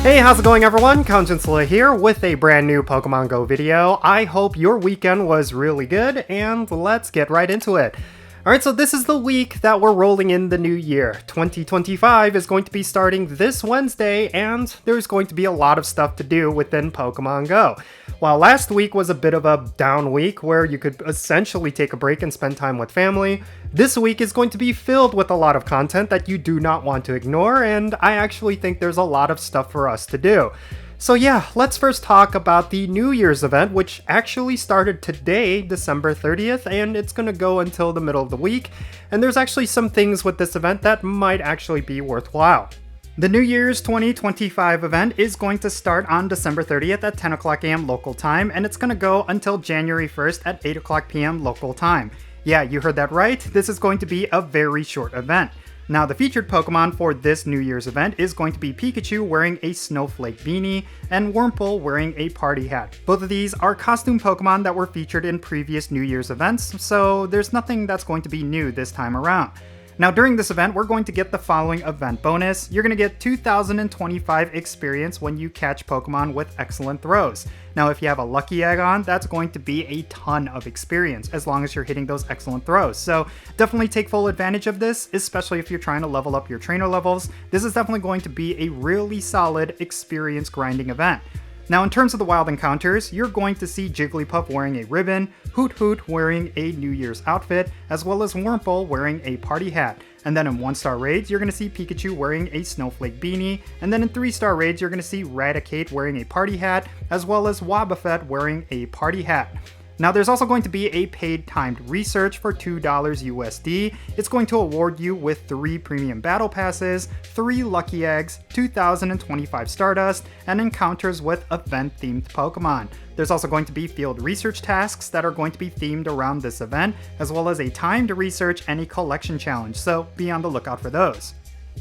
Hey, how's it going everyone? Jinsula here with a brand new Pokemon Go video. I hope your weekend was really good, and let's get right into it. Alright, so this is the week that we're rolling in the new year. 2025 is going to be starting this Wednesday, and there's going to be a lot of stuff to do within Pokemon Go. While last week was a bit of a down week where you could essentially take a break and spend time with family, this week is going to be filled with a lot of content that you do not want to ignore, and I actually think there's a lot of stuff for us to do. So yeah, let's first talk about the New Year's event, which actually started today, December 30th, and it's gonna go until the middle of the week, and there's actually some things with this event that might actually be worthwhile. The New Year's 2025 event is going to start on December 30th at 10 o'clock a.m. local time, and it's gonna go until January 1st at 8 o'clock p.m. local time. Yeah, you heard that right, this is going to be a very short event. Now, the featured Pokemon for this New Year's event is going to be Pikachu wearing a snowflake beanie and Wurmple wearing a party hat. Both of these are costume Pokemon that were featured in previous New Year's events, so there's nothing that's going to be new this time around. Now, during this event, we're going to get the following event bonus. You're going to get 2,025 experience when you catch Pokemon with excellent throws. Now, if you have a lucky egg on, that's going to be a ton of experience as long as you're hitting those excellent throws. So definitely take full advantage of this, especially if you're trying to level up your trainer levels. This is definitely going to be a really solid experience grinding event. Now, in terms of the wild encounters, you're going to see Jigglypuff wearing a ribbon, Hoot Hoot wearing a New Year's outfit, as well as Wurmple wearing a party hat. And then in 1-star raids, you're going to see Pikachu wearing a snowflake beanie, and then in 3-star raids, you're going to see Raticate wearing a party hat, as well as Wobbuffet wearing a party hat. Now, there's also going to be a paid timed research for $2 USD. It's going to award you with 3 premium battle passes, 3 lucky eggs, 2,025 Stardust, and encounters with event-themed Pokemon. There's also going to be field research tasks that are going to be themed around this event, as well as a timed research and a collection challenge, so be on the lookout for those.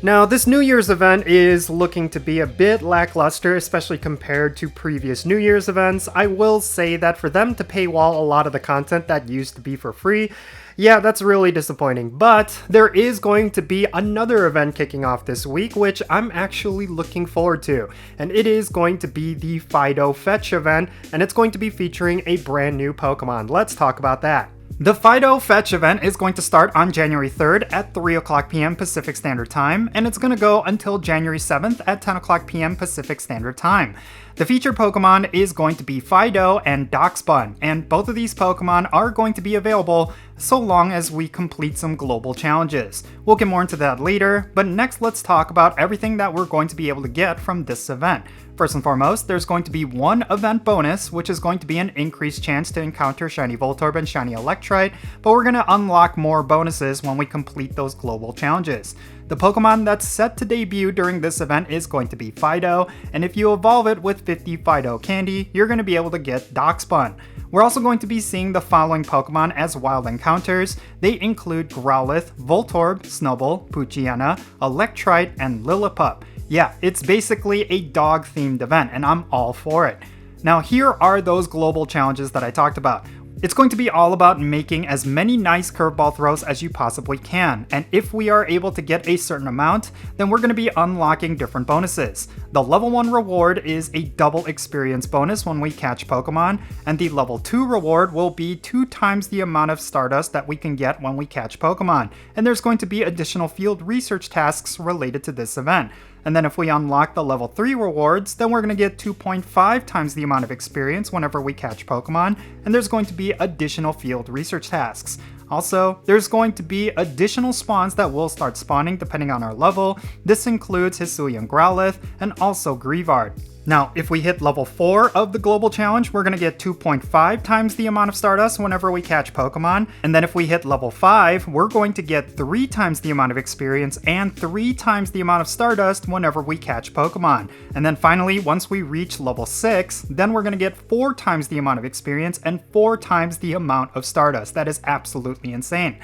Now, this New Year's event is looking to be a bit lackluster, especially compared to previous New Year's events. I will say that for them to paywall a lot of the content that used to be for free, yeah, that's really disappointing. But there is going to be another event kicking off this week, which I'm actually looking forward to. And it is going to be the Fidough Fetch event, and it's going to be featuring a brand new Pokemon. Let's talk about that. The Fidough Fetch event is going to start on January 3rd at 3 o'clock p.m. Pacific Standard Time, and it's going to go until January 7th at 10 o'clock p.m. Pacific Standard Time. The featured Pokemon is going to be Fidough and Darkspun, and both of these Pokemon are going to be available so long as we complete some global challenges. We'll get more into that later, but next let's talk about everything that we're going to be able to get from this event. First and foremost, there's going to be one event bonus, which is going to be an increased chance to encounter Shiny Voltorb and Shiny Electrite, but we're going to unlock more bonuses when we complete those global challenges. The Pokemon that's set to debut during this event is going to be Fidough, and if you evolve it with 50 Fidough candy, you're going to be able to get Darkspun. We're also going to be seeing the following Pokemon as wild encounters. They include Growlithe, Voltorb, Snubbull, Poochyena, Electrite, and Lillipup. Yeah, it's basically a dog-themed event, and I'm all for it. Now, here are those global challenges that I talked about. It's going to be all about making as many nice curveball throws as you possibly can, and if we are able to get a certain amount, then we're going to be unlocking different bonuses. The level 1 reward is a double experience bonus when we catch Pokemon, and the level 2 reward will be 2 times the amount of Stardust that we can get when we catch Pokemon, and there's going to be additional field research tasks related to this event. And then if we unlock the level 3 rewards, then we're going to get 2.5 times the amount of experience whenever we catch Pokemon, and there's going to be additional field research tasks. Also, there's going to be additional spawns that will start spawning depending on our level. This includes Hisuian Growlithe and also Greavard. Now, if we hit level 4 of the global challenge, we're going to get 2.5 times the amount of Stardust whenever we catch Pokemon. And then if we hit level 5, we're going to get 3 times the amount of experience and 3 times the amount of Stardust whenever we catch Pokemon. And then finally, once we reach level 6, then we're going to get 4 times the amount of experience and 4 times the amount of Stardust. That is absolutely insane.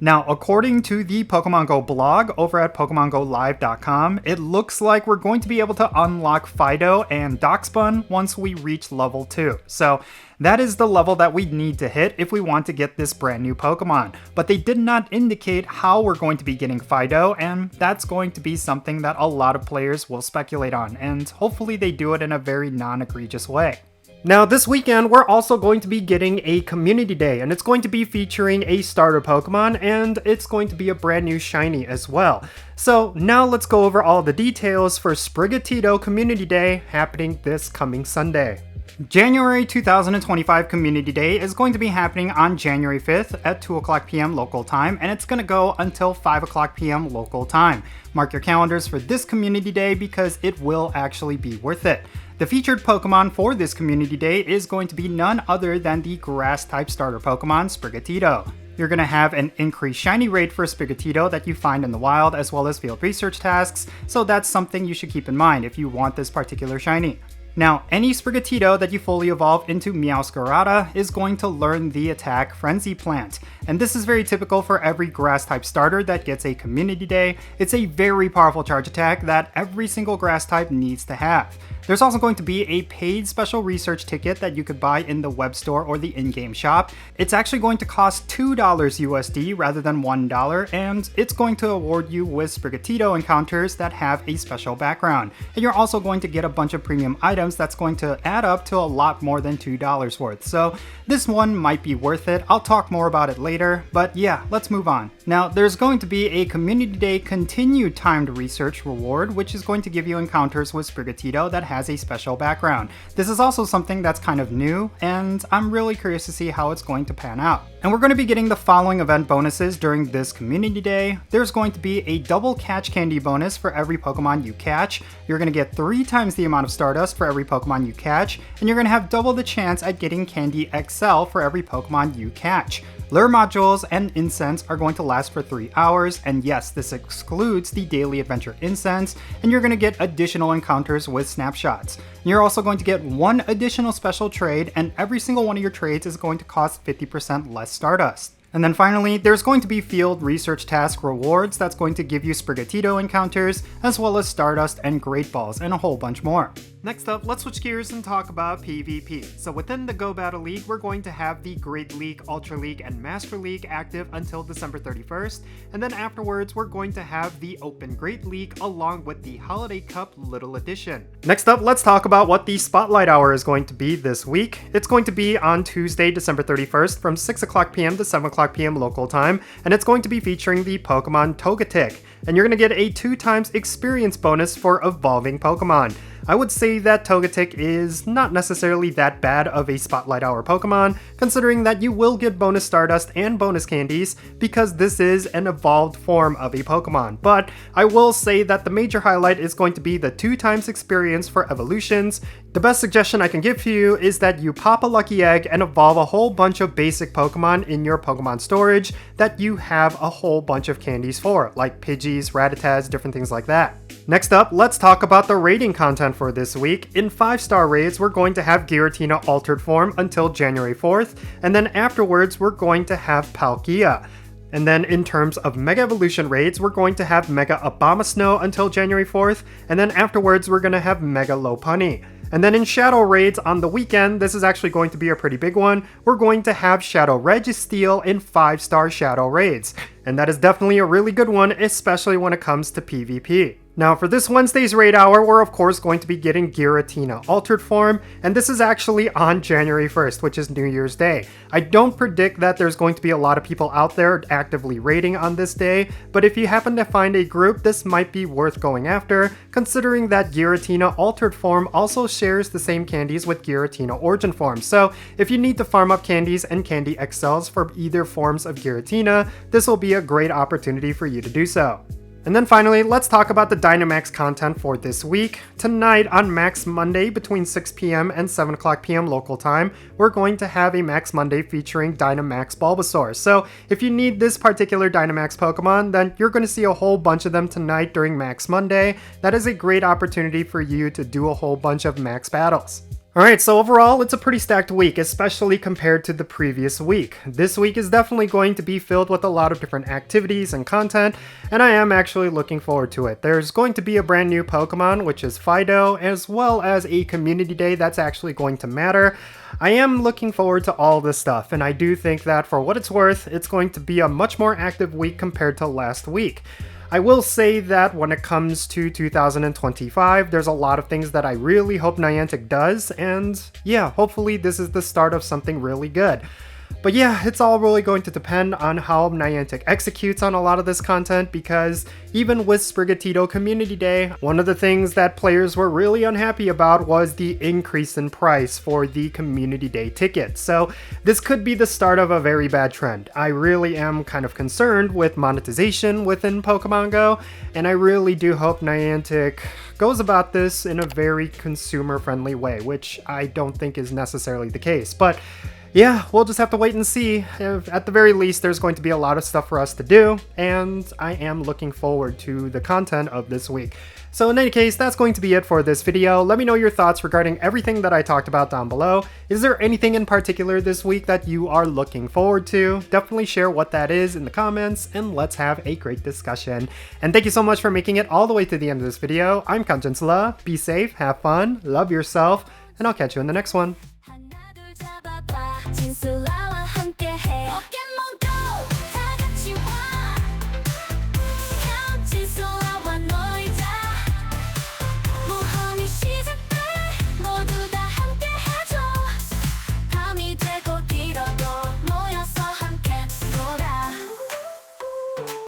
Now, according to the Pokemon Go blog over at PokemonGoLive.com, it looks like we're going to be able to unlock Fidough and Darkspun once we reach level 2. So that is the level that we need to hit if we want to get this brand new Pokemon. But they did not indicate how we're going to be getting Fidough, and that's going to be something that a lot of players will speculate on, and hopefully they do it in a very non-egregious way. Now this weekend, we're also going to be getting a community day, and it's going to be featuring a starter Pokemon, and it's going to be a brand new shiny as well. So now let's go over all the details for Sprigatito Community Day happening this coming Sunday. January 2025 Community Day is going to be happening on January 5th at 2 o'clock p.m. local time, and it's going to go until 5 o'clock p.m. local time. Mark your calendars for this Community Day because it will actually be worth it. The featured Pokemon for this Community Day is going to be none other than the Grass-type starter Pokemon, Sprigatito. You're going to have an increased shiny rate for Sprigatito that you find in the wild, as well as field research tasks, so that's something you should keep in mind if you want this particular shiny. Now, any Sprigatito that you fully evolve into Meowscarada is going to learn the attack Frenzy Plant, and this is very typical for every Grass-type starter that gets a Community Day. It's a very powerful charge attack that every single Grass-type needs to have. There's also going to be a paid special research ticket that you could buy in the web store or the in-game shop. It's actually going to cost $2 USD rather than $1, and it's going to award you with Sprigatito encounters that have a special background. And you're also going to get a bunch of premium items that's going to add up to a lot more than $2 worth. So this one might be worth it. I'll talk more about it later, but yeah, let's move on. Now, there's going to be a Community Day continued timed research reward, which is going to give you encounters with Sprigatito that has a special background. This is also something that's kind of new, and I'm really curious to see how it's going to pan out. And we're going to be getting the following event bonuses during this Community Day. There's going to be a double catch candy bonus for every Pokemon you catch. You're going to get 3 times the amount of Stardust for every Pokemon you catch, and you're going to have double the chance at getting Candy XL for every Pokemon you catch. Lure modules and incense are going to last for 3 hours, and yes, this excludes the daily adventure incense, and you're going to get additional encounters with snapshots. You're also going to get 1 additional special trade, and every single one of your trades is going to cost 50% less Stardust. And then finally, there's going to be field research task rewards that's going to give you Sprigatito encounters, as well as Stardust and Great Balls, and a whole bunch more. Next up, let's switch gears and talk about PvP. So within the Go Battle League, we're going to have the Great League, Ultra League, and Master League active until December 31st, and then afterwards, we're going to have the Open Great League along with the Holiday Cup Little Edition. Next up, let's talk about what the Spotlight Hour is going to be this week. It's going to be on Tuesday, December 31st from 6 o'clock p.m. to 7 o'clock p.m. local time, and it's going to be featuring the Pokemon Togetic. And you're going to get a 2 times experience bonus for evolving Pokemon. I would say that Togetic is not necessarily that bad of a Spotlight Hour Pokemon, considering that you will get bonus Stardust and bonus candies because this is an evolved form of a Pokemon. But I will say that the major highlight is going to be the 2 times experience for evolutions. The best suggestion I can give to you is that you pop a lucky egg and evolve a whole bunch of basic Pokemon in your Pokemon storage that you have a whole bunch of candies for, like Pidgeys, Rattatas, different things like that. Next up, let's talk about the raiding content for this week. In 5-star raids, we're going to have Giratina Altered Form until January 4th, and then afterwards, we're going to have Palkia. And then in terms of Mega Evolution raids, we're going to have Mega Abomasnow until January 4th, and then afterwards, we're going to have Mega Lopunny. And then in Shadow raids on the weekend, this is actually going to be a pretty big one, we're going to have Shadow Registeel in 5-star Shadow raids. And that is definitely a really good one, especially when it comes to PvP. Now for this Wednesday's raid hour, we're of course going to be getting Giratina Altered Form, and this is actually on January 1st, which is New Year's Day. I don't predict that there's going to be a lot of people out there actively raiding on this day, but if you happen to find a group, this might be worth going after, considering that Giratina Altered Form also shares the same candies with Giratina Origin Form. So if you need to farm up candies and Candy XLs for either forms of Giratina, this will be a great opportunity for you to do so. And then finally, let's talk about the Dynamax content for this week. Tonight on Max Monday between 6 p.m. and 7 o'clock p.m. local time, we're going to have a Max Monday featuring Dynamax Bulbasaur. So if you need this particular Dynamax Pokemon, then you're going to see a whole bunch of them tonight during Max Monday. That is a great opportunity for you to do a whole bunch of max battles. Alright, so overall, it's a pretty stacked week, especially compared to the previous week. This week is definitely going to be filled with a lot of different activities and content, and I am actually looking forward to it. There's going to be a brand new Pokemon, which is Fidough, as well as a community day that's actually going to matter. I am looking forward to all this stuff, and I do think that for what it's worth, it's going to be a much more active week compared to last week. I will say that when it comes to 2025, there's a lot of things that I really hope Niantic does, and yeah, hopefully this is the start of something really good. But yeah, it's all really going to depend on how Niantic executes on a lot of this content, because even with Sprigatito Community Day, one of the things that players were really unhappy about was the increase in price for the Community Day ticket. So this could be the start of a very bad trend. I really am kind of concerned with monetization within Pokemon GO, and I really do hope Niantic goes about this in a very consumer-friendly way, which I don't think is necessarily the case. But yeah, we'll just have to wait and see. At the very least, there's going to be a lot of stuff for us to do, and I am looking forward to the content of this week. So in any case, that's going to be it for this video. Let me know your thoughts regarding everything that I talked about down below. Is there anything in particular this week that you are looking forward to? Definitely share what that is in the comments, and let's have a great discussion. And thank you so much for making it all the way to the end of this video. I'm Jinsula. Be safe, have fun, love yourself, and I'll catch you in the next one.